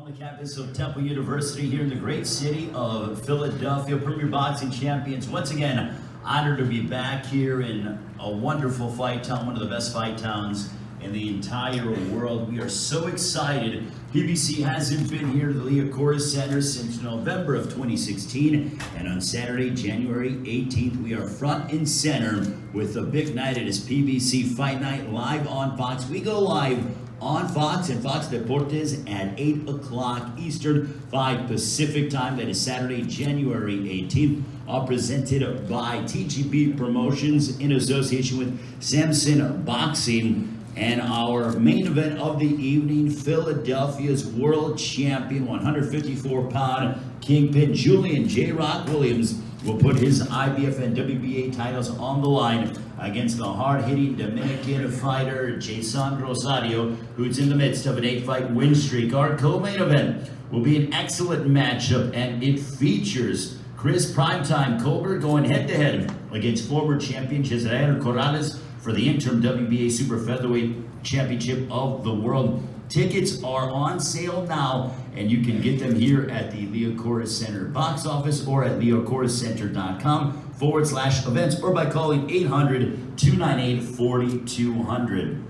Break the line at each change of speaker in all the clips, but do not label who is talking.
On the campus of Temple University here in the great city of Philadelphia, Premier Boxing Champions. Once again, honored to be back here in a wonderful fight town, one of the best fight towns in the entire world. We are so excited. PBC hasn't been here to the Liacouras Center since November of 2016, and on Saturday, January 18th, we are front and center with a big night. It is PBC Fight Night live on Fox. We go live on Fox and Fox Deportes at 8 o'clock Eastern, 5 Pacific time. That is Saturday, January 18th. All presented by TGP Promotions in association with Samson Boxing. And our main event of the evening, Philadelphia's world champion, 154-pound kingpin Julian J-Rock Williams will put his IBF and WBA titles on the line against the hard-hitting Dominican fighter Jeison Rosario, who's in the midst of an 8-fight win streak. Our co-main event will be an excellent matchup, and it features Chris Primetime Colbert going head-to-head against former champion Jeison Rosario for the interim WBA Super Featherweight Championship of the World. Tickets are on sale now, and you can get them here at the Liacouras Center box office or at liacourascenter.com/events or by calling 800-298-4200.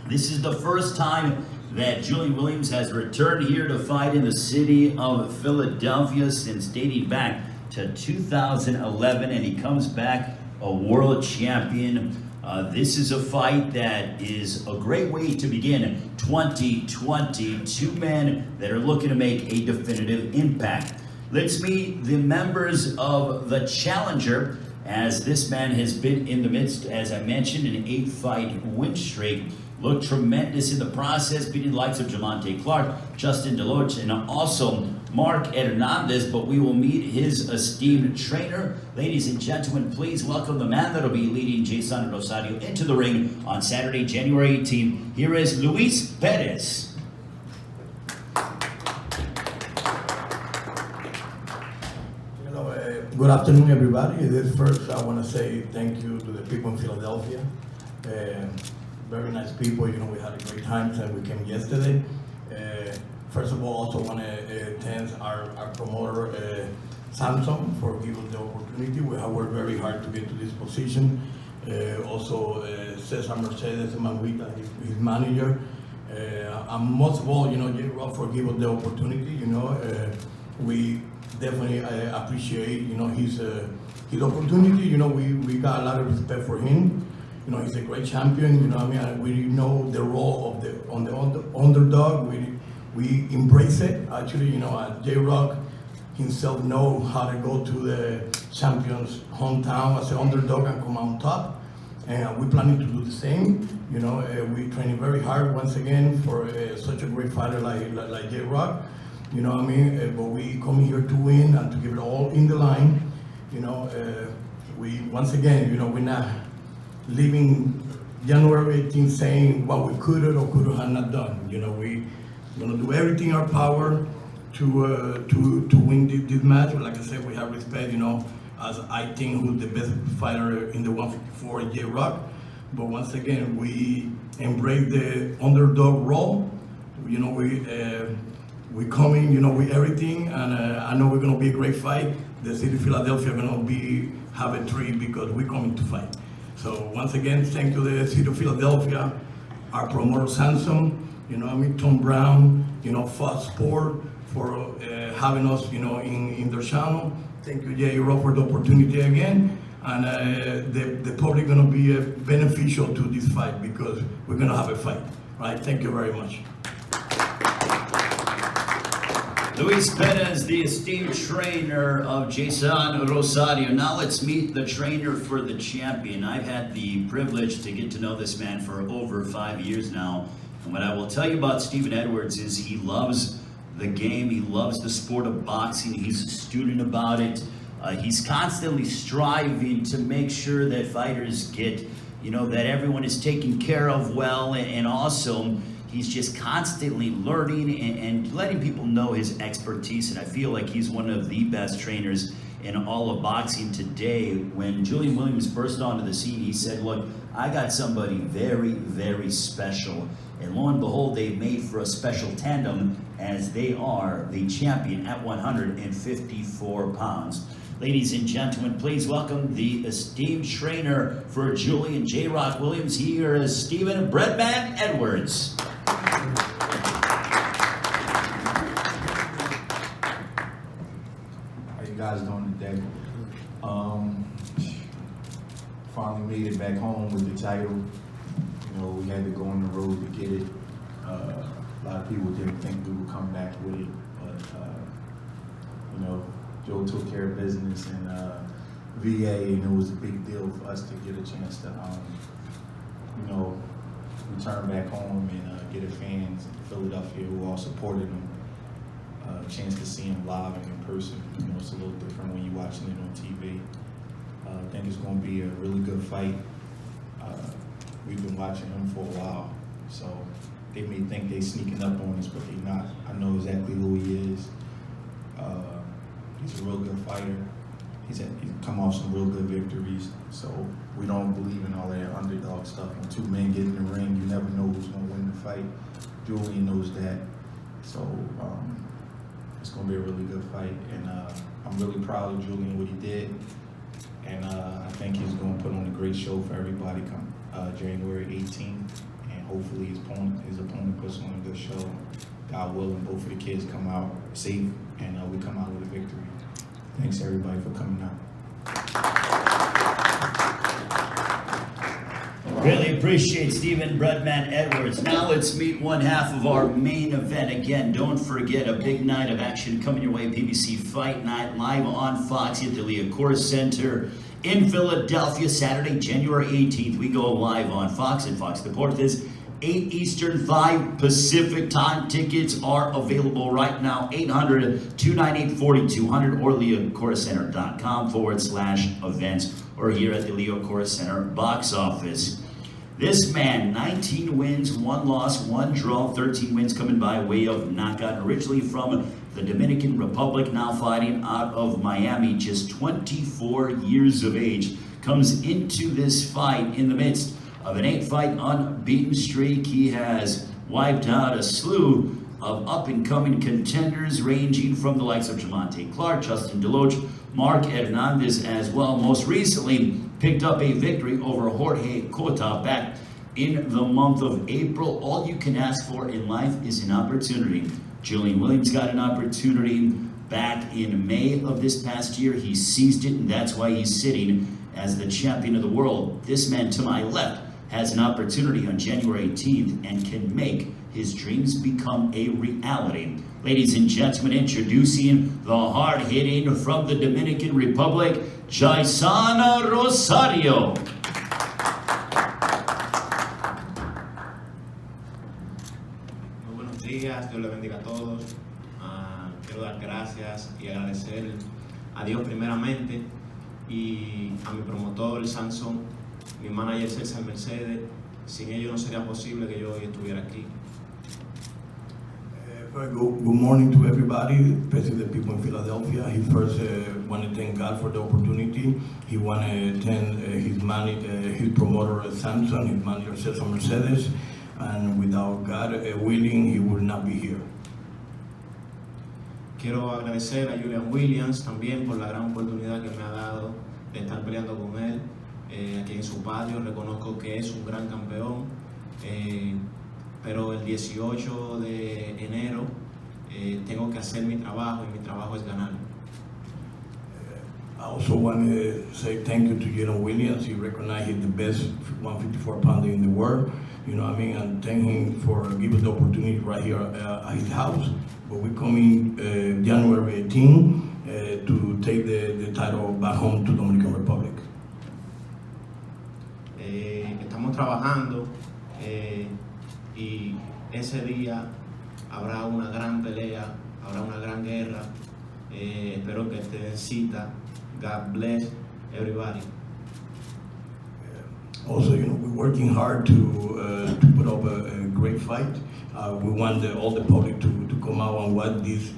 This is the first time that Julian Williams has returned here to fight in the city of Philadelphia since dating back to 2011, and he comes back a world champion. This is a fight that is a great way to begin 2020. Two men that are looking to make a definitive impact. Let's meet the members of the challenger, as this man has been in the midst, as I mentioned, an 8-fight win streak. Looked tremendous in the process, beating the likes of Jamonte Clark, Justin Deloach, and also Mark Hernandez, but we will meet his esteemed trainer. Ladies and gentlemen, please welcome the man that will be leading Jeison Rosario into the ring on Saturday, January 18th. Here is Luis Bettis.
Good afternoon, everybody. First, I want to say thank you to the people in Philadelphia. Very nice people. You know, we had a great time since we came yesterday. First of all, also want to thank our promoter, Samson, for giving us the opportunity. We have worked very hard to get to this position. Also, Cesar Mercedes, Manuita, his manager. And most of all, you know, J-Rock for giving us the opportunity. You know, we definitely appreciate, you know, his opportunity. You know, we got a lot of respect for him. You know, he's a great champion. You know what I mean? We know the role of the underdog. We embrace it. Actually, you know, J-Rock himself know how to go to the champion's hometown as an underdog and come on top. And we're planning to do the same. You know, we're training very hard once again for such a great fighter like J-Rock. You know what I mean? But we come here to win and to give it all in the line. You know, we once again, you know, we're not leaving January 18th saying what we could or could have not done. You know, we're gonna do everything in our power to win this match. But like I said, we have respect, you know, as I think who's the best fighter in the 154 is J-Rock. But once again, we embrace the underdog role. You know, we coming, you know, with everything, and I know we're gonna be a great fight. The city of Philadelphia gonna have a treat because we're coming to fight. So once again, thank you to the city of Philadelphia, our promoter Samson, you know, I mean, Tom Brown, you know, Fox Sport for having us, you know, in their channel. Thank you, J-Rock, for the opportunity again. And the public gonna be beneficial to this fight because we're gonna have a fight, right? Thank you very much.
Luis Bettis, the esteemed trainer of Jeison Rosario. Now let's meet the trainer for the champion. I've had the privilege to get to know this man for over 5 years now. And what I will tell you about Stephen Edwards is he loves the game. He loves the sport of boxing. He's a student about it. He's constantly striving to make sure that fighters get, you know, that everyone is taken care of well, and also he's just constantly learning and letting people know his expertise, and I feel like he's one of the best trainers in all of boxing today. When Julian Williams burst onto the scene, he said, look, I got somebody very, very special. And lo and behold, they've made for a special tandem as they are the champion at 154 pounds. Ladies and gentlemen, please welcome the esteemed trainer for Julian J. Rock Williams. Here is Stephen Breadman Edwards.
How you guys doing today? Finally made it back home with the title. You know, we had to go on the road to get it. A lot of people didn't think we would come back with it, but you know, Joe took care of business in VA, and it was a big deal for us to get a chance to, you know, return back home and get a fans in Philadelphia who all supported him. A chance to see him live and in person. You know, it's a little different when you're watching it on TV. I think it's going to be a really good fight. We've been watching him for a while, so they may think they're sneaking up on us, but they're not. I know exactly who he is. He's a real good fighter. He's come off some real good victories, so we don't believe in all that underdog stuff. When two men get in the ring, you never know who's going to win the fight. Julian knows that, so it's going to be a really good fight, and I'm really proud of Julian, what he did, and I think he's going to put on a great show for everybody come January 18th, and hopefully his opponent puts on a good show. God willing, both of the kids come out safe, and we come out with a victory. Thanks everybody for coming out.
Really appreciate Stephen Breadman Edwards. Now let's meet one half of our main event. Again, don't forget, a big night of action coming your way. PBC Fight Night live on Fox at the Liacouras Center in Philadelphia, Saturday, January 18th. We go live on Fox and Fox Deportes. 8 Eastern, 5 Pacific time. Tickets are available right now. 800-298-4200 or liacourascenter.com/events or here at the Liacouras Center box office. This man, 19 wins, 1 loss, 1 draw, 13 wins coming by way of knockout. Originally from the Dominican Republic, now fighting out of Miami, just 24 years of age. Comes into this fight in the midst of an 8-fight unbeaten streak. He has wiped out a slew of up-and-coming contenders ranging from the likes of Jamonte Clark, Justin Deloach, Mark Hernandez as well. Most recently picked up a victory over Jorge Cota back in the month of April. All you can ask for in life is an opportunity. Julian Williams got an opportunity back in May of this past year. He seized it, and that's why he's sitting as the champion of the world. This man to my left has an opportunity on January 18th and can make his dreams become a reality. Ladies and gentlemen, introducing the hard-hitting from the Dominican Republic, Jeison Rosario.
Muy buenos días, Dios les bendiga a todos. Quiero dar gracias y agradecer a Dios primeramente y a mi promotor Samson, mi manager César Mercedes. Sin ellos no sería posible que yo hoy estuviera aquí.
Good morning to everybody, especially the people in Philadelphia. He first want to thank God for the opportunity. He want to thank his promoter Samson, his manager Cesar Mercedes, and without God willing, he would not be here.
Quiero agradecer a Julian Williams también por la gran oportunidad que me ha dado de estar peleando con él aquí en su patio. Reconozco que es un gran campeón, pero el 18 de enero tengo que hacer mi trabajo y mi trabajo es ganar.
I also want to say thank you to Julian Williams. He recognized he's the best 154-pounder in the world. You know what I mean? And thank him for giving us the opportunity right here at his house. But we're coming January 18 to take the title back home to Dominican Republic.
Estamos trabajando y ese día habrá una gran pelea, habrá una gran guerra. Espero que estén en cita. God bless everybody.
Also, you know, we're working hard to put up a great fight. We want all the public to come out and watch this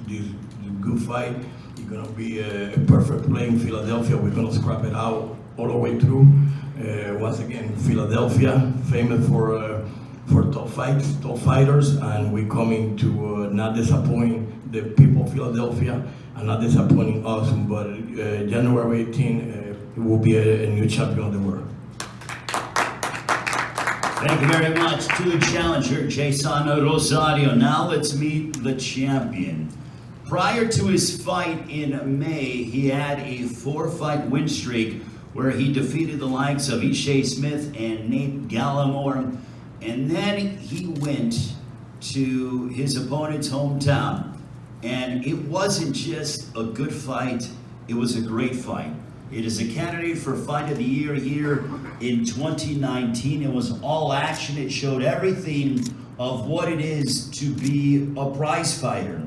good fight. It's gonna be a perfect play in Philadelphia. We're gonna scrap it out all the way through. Once again, Philadelphia, famous for for top fights, top fighters, and we're coming to not disappoint the people of Philadelphia and not disappointing us. But January 18, it will be a new champion of the world.
Thank you very much to the challenger, Jeison Rosario. Now let's meet the champion. Prior to his fight in May, he had a 4-fight win streak where he defeated the likes of Ishii Smith and Nate Gallimore. And then he went to his opponent's hometown. And it wasn't just a good fight, it was a great fight. It is a candidate for Fight of the Year here in 2019. It was all action. It showed everything of what it is to be a prize fighter.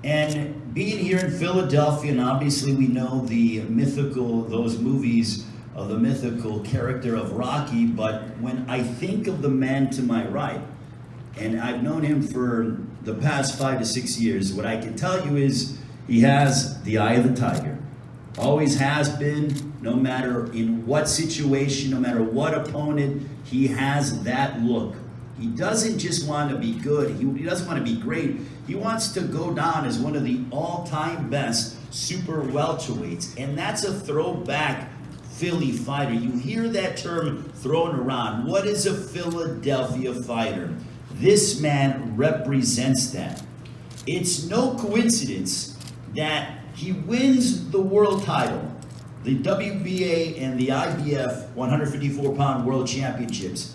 And being here in Philadelphia, and obviously we know the mythical, those movies of the mythical character of Rocky, but when I think of the man to my right, and I've known him for the past 5 to 6 years, what I can tell you is he has the eye of the tiger. Always has been, no matter in what situation, no matter what opponent, he has that look. He doesn't just want to be good, he doesn't want to be great. He wants to go down as one of the all-time best super welterweights, and that's a throwback Philly fighter. You hear that term thrown around. What is a Philadelphia fighter? This man represents that. It's no coincidence that he wins the world title, the WBA and the IBF 154-pound world championships.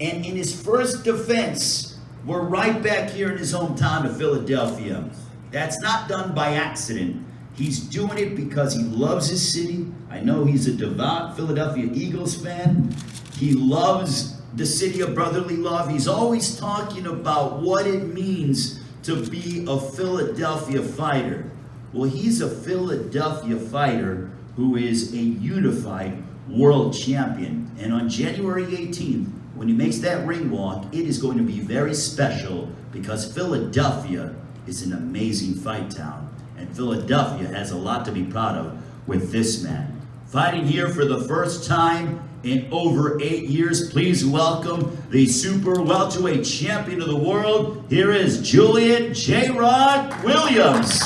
And in his first defense, we're right back here in his hometown of Philadelphia. That's not done by accident. He's doing it because he loves his city. I know he's a devout Philadelphia Eagles fan. He loves the city of brotherly love. He's always talking about what it means to be a Philadelphia fighter. Well, he's a Philadelphia fighter who is a unified world champion. And on January 18th, when he makes that ring walk, it is going to be very special because Philadelphia is an amazing fight town. And Philadelphia has a lot to be proud of with this man. Fighting here for the first time in over 8 years, please welcome the super welterweight champion of the world. Here is Julian J-Rod Williams.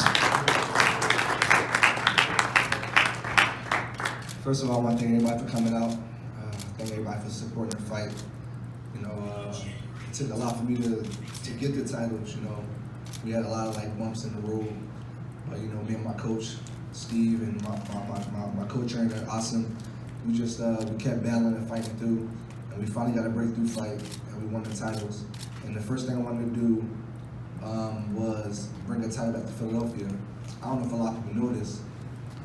First of all, I want to thank everybody for coming out. Thank everybody for supporting the fight. You know, it took a lot for me to get the titles. You know, we had a lot of bumps in the road, but you know, me and my coach Steve and my co-trainer Asim, we just we kept battling and fighting through, and we finally got a breakthrough fight, and we won the titles. And the first thing I wanted to do was bring a title back to Philadelphia. I don't know if a lot of people know this,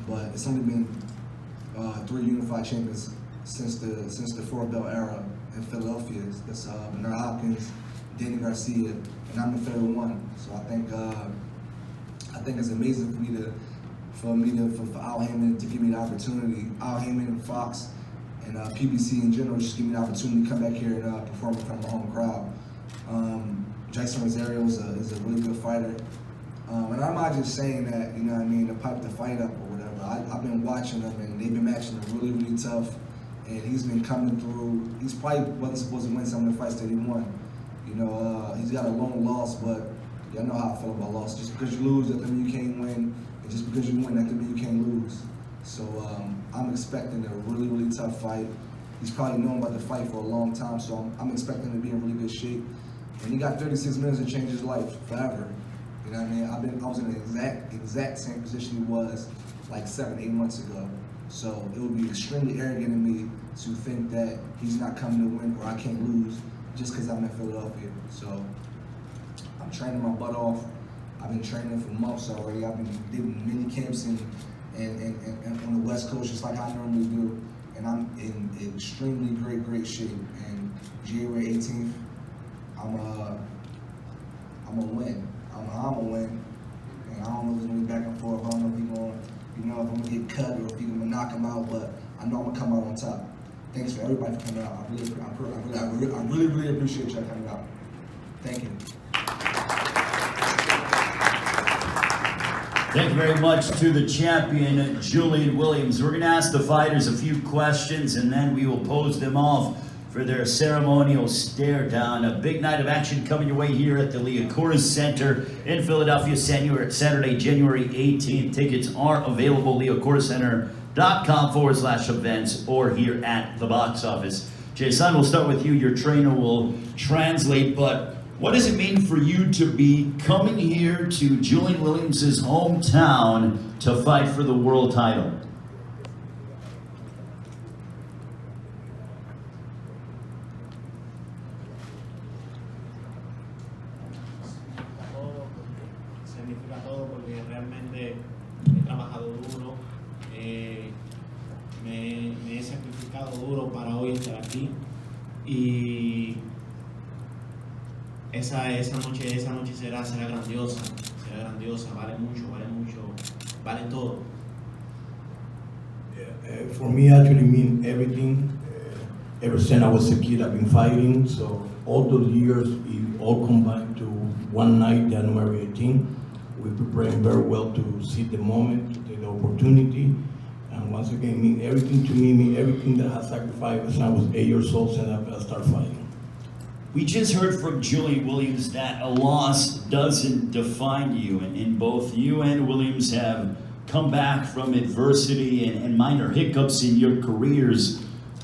but it's only been 3 unified champions since the 4-belt era in Philadelphia. That's Bernard Hopkins, Danny Garcia, and I'm the third one. So I think it's amazing for Al Heyman to give me the opportunity. Al Heyman and Fox and PBC in general just give me the opportunity to come back here and perform in front of a home crowd. Jeison Rosario is a really good fighter. And I'm not just saying that, you know what I mean, to pipe the fight up or whatever. I've been watching them, and they've been matching them really, really tough. And he's been coming through. He's probably wasn't supposed to win some of the fights that he won. You know, he's got a lone loss, but y'all know how I feel about loss. Just because you lose, that doesn't mean you can't win. And just because you win, that doesn't mean you can't lose. So I'm expecting a really, really tough fight. He's probably known about the fight for a long time, so I'm expecting him to be in really good shape. And he got 36 minutes to change his life forever. You know what I mean? I was in the exact same position he was like 7-8 months ago. So it would be extremely arrogant of me to think that he's not coming to win or I can't lose just because I'm in Philadelphia. So I'm training my butt off. I've been training for months already. I've been doing mini camps and on the West Coast just like I normally do. And I'm in extremely great shape. And January 18th, I'm gonna win. I'm gonna win. And I don't know if it's gonna be back and forth. I don't know if he's gonna, you know, if I'm gonna get cut or if he's gonna knock him out, but I know I'm gonna come out on top. Thanks for everybody for coming out. I really appreciate y'all coming out. Thank you.
Thank you very much to the champion, Julian Williams. We're going to ask the fighters a few questions, and then we will pose them off for their ceremonial stare down. A big night of action coming your way here at the Liacouras Center in Philadelphia, Saturday, January 18th. Tickets are available, liacourscenter.com/events or here at the box office. Jeison, we'll start with you. Your trainer will translate, but what does it mean for you to be coming here to Julian Williams' hometown to fight for the world title?
Significa todo porque realmente he trabajado duro, me he sacrificado duro para hoy estar aquí y esa noche será grandiosa, vale mucho, vale todo.
For me, actually mean everything. Ever since I was a kid, I've been fighting. So all those years, it all combined to one night, January 18th. We preparing very well to see the moment, to take the opportunity. And once again, mean everything to me, mean everything that I had sacrificed since I was 8 years old since I started fighting.
We just heard from Julian Williams that a loss doesn't define you, and both you and Williams have come back from adversity and minor hiccups in your careers.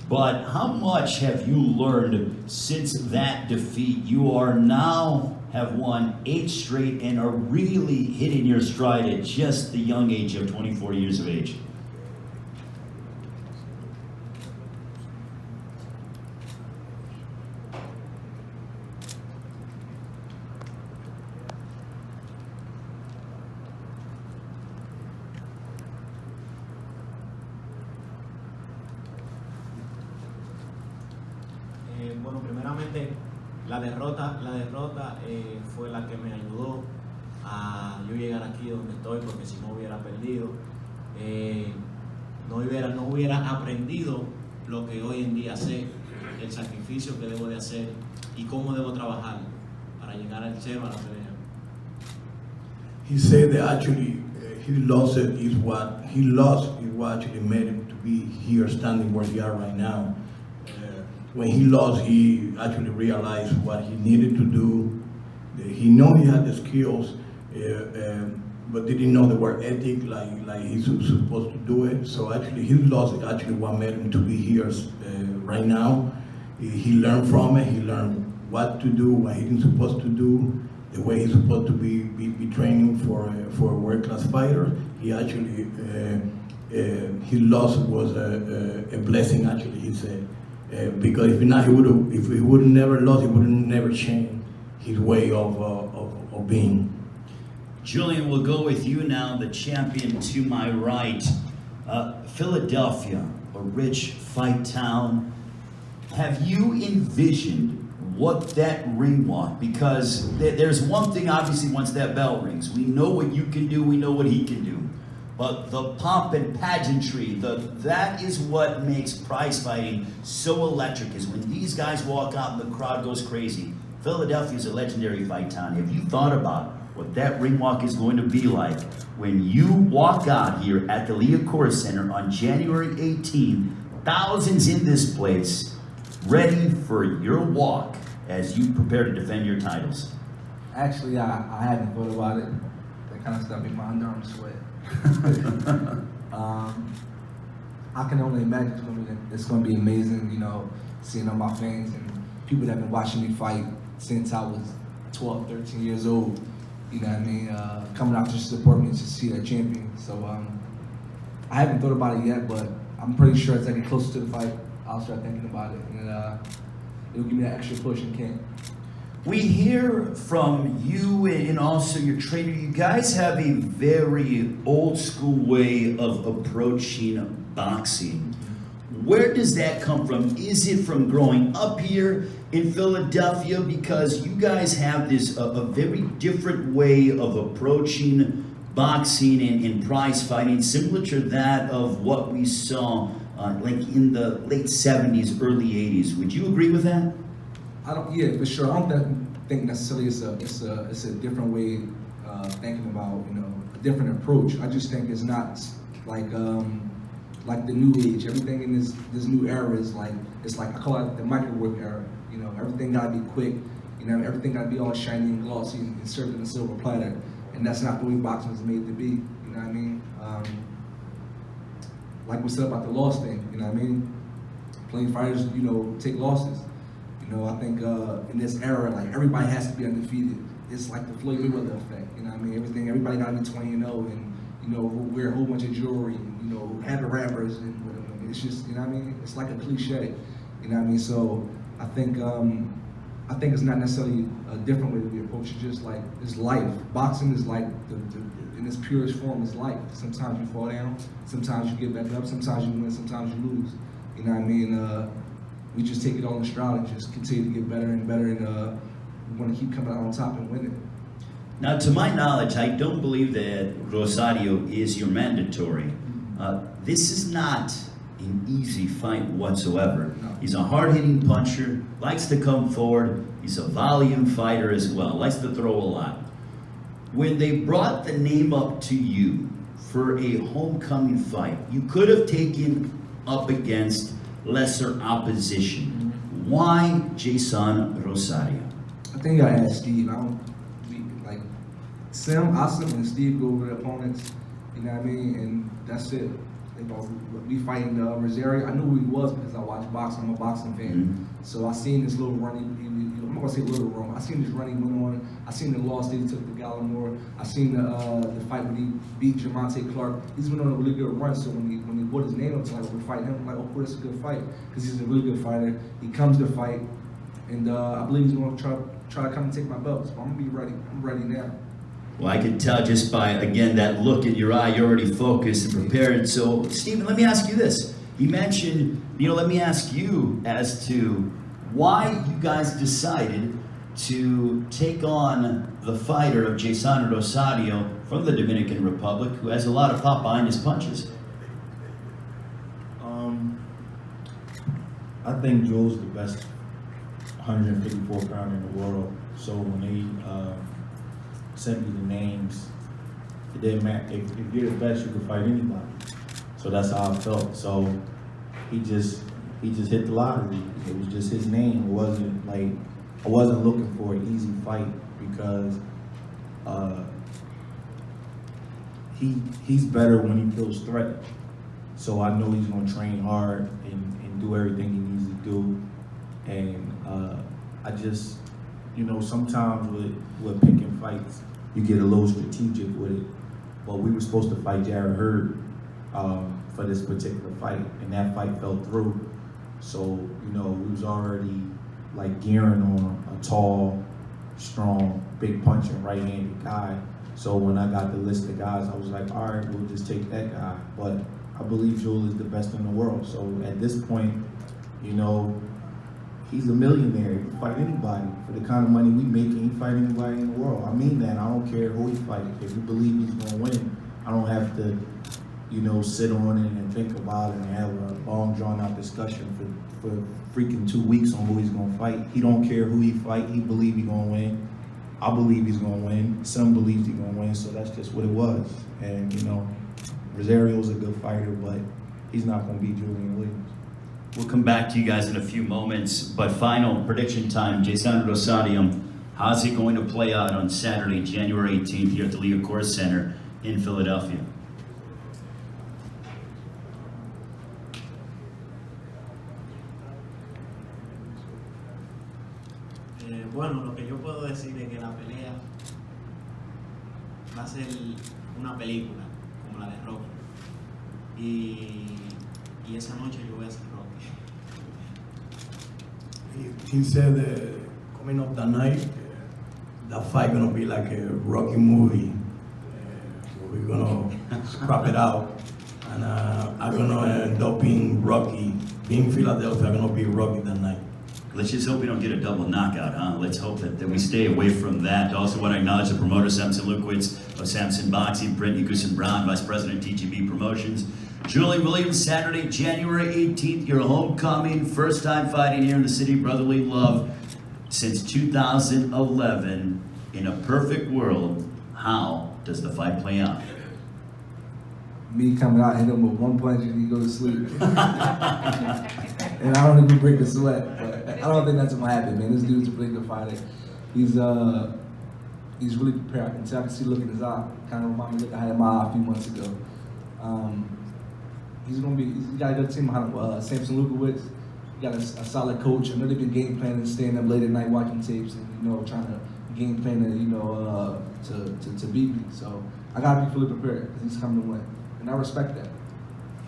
But how much have you learned since that defeat? You are now have won 8 straight and are really hitting your stride at just the young age of 24 years of age.
Bueno, primeramente la derrota fue la que me ayudó a yo llegar aquí donde estoy, porque si no hubiera perdido, no hubiera aprendido lo que hoy en día sé, el sacrificio que debo de hacer y cómo debo trabajar para llegar al cielo, a la pelea.
He said that actually he lost what actually made him to be here standing where he are right now. When he lost, he actually realized what he needed to do. He knew he had the skills, but didn't know the word ethic like he's supposed to do it. So actually, his loss is actually what made him to be here right now. He learned from it. He learned what to do, what he's supposed to do, the way he's supposed to be training for a world-class fighter. He actually his loss was a blessing. Actually, he said. Because if not, he would have never lost. He would have never changed his way of being.
Julian, we'll go with you now, the champion to my right. Philadelphia, a rich fight town. Have you envisioned what that ring walk? Because there's one thing, obviously, once that bell rings, we know what you can do. We know what he can do. But the pomp and pageantry, that is what makes prize fighting so electric, is when these guys walk out and the crowd goes crazy. Philadelphia is a legendary fight town. Have you thought about what that ring walk is going to be like when you walk out here at the Liacouras Center on January 18th, thousands in this place, ready for your walk as you prepare to defend your titles?
Actually, I haven't thought about it. That kind of stuff make my underarms sweat. I can only imagine it's going to be amazing, you know, seeing all my fans and people that have been watching me fight since I was 12, 13 years old, you know what I mean, coming out to support me to see that champion. So I haven't thought about it yet, but I'm pretty sure as I get closer to the fight, I'll start thinking about it, and it'll give me that extra push in camp.
We hear from you and also your trainer, you guys have a very old school way of approaching boxing. Where does that come from? Is it from growing up here in Philadelphia? Because you guys have this a very different way of approaching boxing and prize fighting, similar to that of what we saw like in the late 70s, early 80s. Would you agree with that?
Yeah, for sure. I don't think necessarily it's a different way thinking about, you know, a different approach. I just think it's not like like the new age. Everything in this new era is like, it's like, I call it the microwave era. You know, everything gotta be quick. You know, everything gotta be all shiny and glossy and served in a silver platter. And that's not the way boxing is made to be. You know what I mean? Like we said about the loss thing. You know what I mean? Playing fighters, you know, take losses. You know, I think in this era, like everybody has to be undefeated. It's like the Floyd Mayweather effect. You know what I mean? Everybody gotta be 20-0 and, you know, wear a whole bunch of jewelry and, you know, have the rappers and whatever. It's just, you know what I mean? It's like a cliche. You know what I mean? So I think it's not necessarily a different way to be approached. It's just like, it's life. Boxing is like, in its purest form, is life. Sometimes you fall down, sometimes you get back up, sometimes you win, sometimes you lose. You know what I mean? We just take it all in stride and just continue to get better and better, and we want to keep coming out on top and winning.
Now, to my knowledge, I don't believe that Rosario is your mandatory. This is not an easy fight whatsoever.
No.
He's a hard-hitting puncher, likes to come forward. He's a volume fighter as well, likes to throw a lot. When they brought the name up to you for a homecoming fight, you could have taken up against lesser opposition. Why Jeison Rosario?
I think I asked Steve. Like Sim and Steve go over the opponents. You know what I mean? And that's it. We fighting Rosario. I knew who he was because I watch boxing. I'm a boxing fan. So I seen this little run. I'm not gonna say little run. I seen this run he went on. I seen the loss that he took to Gallimore. I seen the fight when he beat Jamonte Clark. He's been on a really good run. So when he brought his name up to like we fight him, I'm like, oh, that's a good fight because he's a really good fighter. He comes to fight, and I believe he's gonna try to come and take my belt. So I'm gonna be ready. I'm ready now.
Well, I could tell just by, again, that look in your eye, you're already focused and prepared. So, Stephen, let me ask you this. You mentioned, let me ask you as to why you guys decided to take on the fighter of Jeison Rosario from the Dominican Republic, who has a lot of pop behind his punches.
I think Joe's the best 154 pounder in the world. So when they sent me the names, it didn't matter. If you're the best, you can fight anybody. So that's how I felt. So he just hit the lottery. It was just his name. It wasn't like, I wasn't looking for an easy fight because he's better when he feels threatened. So I know he's gonna train hard and do everything he needs to do. And I just, sometimes with picking fights, you get a little strategic with it. But we were supposed to fight Jared Hurd for this particular fight, and that fight fell through. So, we was already like gearing on a tall, strong, big punching, right-handed guy. So when I got the list of guys, I was like, all right, we'll just take that guy. But I believe Joel is the best in the world. So at this point, he's a millionaire. He can fight anybody. For the kind of money we make, he can fight anybody in the world. I mean that. I don't care who he fights. If you believe he's going to win, I don't have to, sit on it and think about it and have a long, drawn-out discussion for freaking 2 weeks on who he's going to fight. He don't care who he fight. He believes he's going to win. I believe he's going to win. Some believes he's going to win, so that's just what it was. And, Rosario's a good fighter, but he's not going to beat Julian Williams.
We'll come back to you guys in a few moments, but final prediction time, Jeison Rosario, how's it going to play out on Saturday, January 18th here at the Liga Course Center in Philadelphia?
Bueno, lo que yo puedo decir es que la pelea va a ser una película, como la de Rocky. Y esa noche yo voy a ser Rocky.
He said coming up that night, that fight gonna be like a Rocky movie. We're gonna scrap it out, and I'm gonna end up being Rocky. Being Philadelphia, I'm gonna be Rocky that night.
Let's just hope we don't get a double knockout, huh? Let's hope that we stay away from that. Also want to acknowledge the promoter, Samson Lukowitz of Samson Boxing, Brittany Goosen-Brown, Vice President, TGB Promotions. Julian Williams, Saturday, January 18th, your homecoming, first time fighting here in the city, brotherly love since 2011. In a perfect world, how does the fight play out?
me coming out, hit him with one punch and he go to sleep. And I don't even break a sweat. But I don't think that's gonna happen, man. This dude's a really good fighter. He's really prepared. I can see the look in his eye. Kind of remind me of the look I had in my eye a few months ago. He's got a good team behind him. Samson Lukowicz. He got a solid coach. I know they've been game planning, staying up late at night watching tapes, and trying to game plan to beat me. So I gotta be fully prepared because he's coming to win, and I respect that.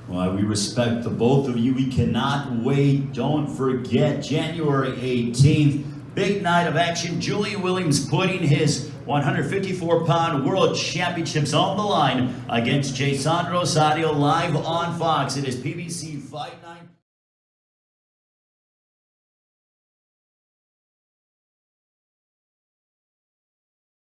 Well, we respect the both of you. We cannot wait. Don't forget, January 18th, big night of action. Julian Williams putting his 154-pound world championships on the line against Jeison Rosario live on Fox. It is PBC Fight Night.